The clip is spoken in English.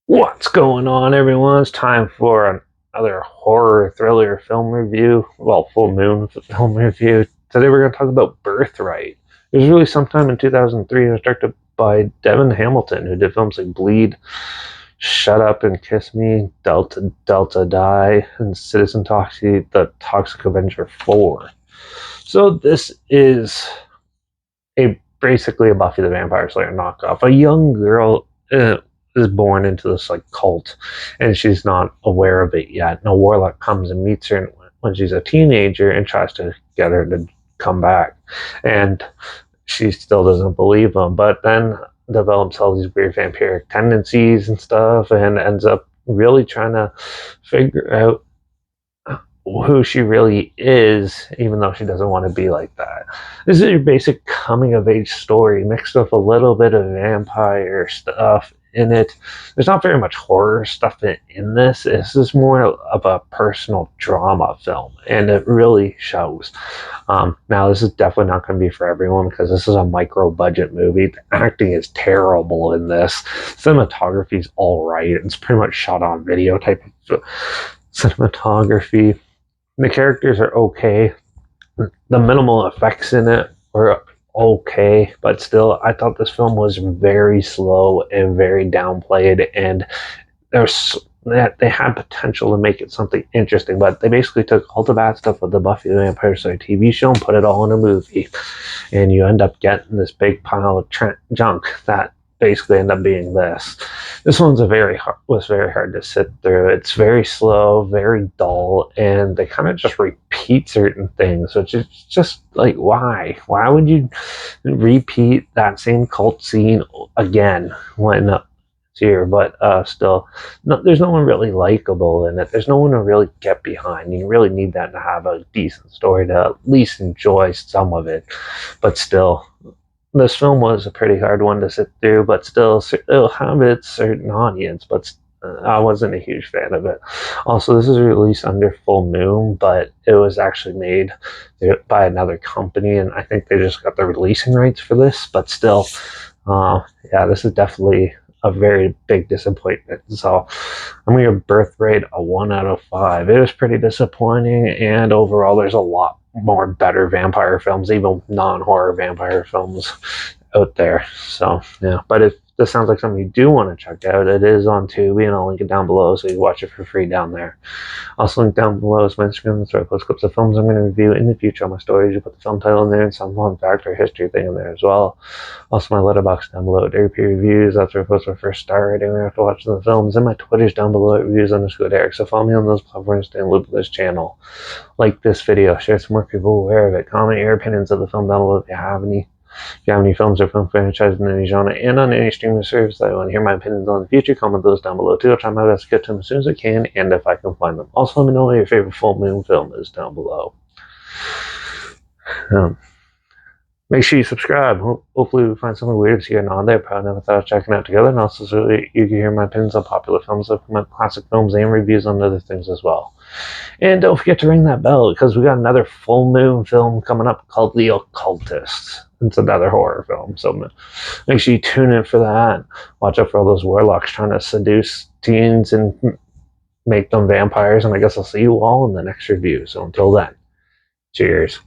What's going on, everyone? It's time for another horror thriller film review. Well, full moon film review. Today we're going to talk about Birthright. It was released sometime in 2003 and was directed by Devin Hamilton, who did films like Bleed, Shut Up and Kiss Me, Delta Delta Die, and Citizen Toxic, The Toxic Avenger 4. So this is basically a Buffy the Vampire Slayer knockoff. A young girl is born into this like cult, and she's not aware of it yet. And a warlock comes and meets her when she's a teenager and tries to get her to come back, and she still doesn't believe him. But then develops all these weird vampiric tendencies and stuff, and ends up really trying to figure out who she really is, even though she doesn't want to be like that. This is your basic coming of age story mixed with a little bit of vampire stuff in it. There's not very much horror stuff in this. This is more of a personal drama film, and it really shows. Now, this is definitely not going to be for everyone because this is a micro budget movie. The acting is terrible in this. Cinematography is all right. It's pretty much shot on video type of cinematography. The characters are okay. The minimal effects in it were okay, but still, I thought this film was very slow and very downplayed, and there's that they had potential to make it something interesting, but they basically took all the bad stuff of the Buffy the Vampire Slayer TV show and put it all in a movie, and you end up getting this big pile of junk that basically end up being this. This one's was very hard to sit through. It's very slow, very dull, and they kind of just repeat certain things. So it's just like, why? Why would you repeat that same cult scene again when it's here? But still, no, there's no one really likable in it. There's no one to really get behind. You really need that to have a decent story to at least enjoy some of it. But still, this film was a pretty hard one to sit through, but still, it'll have its certain audience, but I wasn't a huge fan of it. Also, this is released under full moon, but it was actually made by another company, and I think they just got the releasing rights for this, but still, yeah, this is definitely a very big disappointment. So I'm going to give Birthright a 1 out of 5. It was pretty disappointing, and overall, there's a lot more better vampire films, even non-horror vampire films out there. So yeah, but if this sounds like something you do want to check out, it is on Tubi, and I'll link it down below so you can watch it for free down there. Also, link down below is my Instagram, where I post clips of films I'm going to review in the future on my stories. You put the film title in there and some fun fact or history thing in there as well. Also, my Letterbox down below, Derek Reviews. That's where I post my first star rating after watching the films, and my Twitter's down below at reviews_Derek. So follow me on those platforms to stay in loop with this channel. Like this video, share some more people aware of it. Comment your opinions of the film down below if you have any. If you have any films or film franchises in any genre and on any streaming service that I want to hear my opinions on in the future, comment those down below too. I'll try my best to get to them as soon as I can and if I can find them. Also, let me know what your favorite full moon film is down below. Make sure you subscribe. Hopefully we find something weird to see on there. Probably never thought of checking out together. And also so you can hear my opinions on popular films, my classic films, and reviews on other things as well. And don't forget to ring that bell because we got another full moon film coming up called The Occultist. It's another horror film, so make sure you tune in for that. Watch out for all those warlocks trying to seduce teens and make them vampires. And I guess I'll see you all in the next review. So until then, cheers.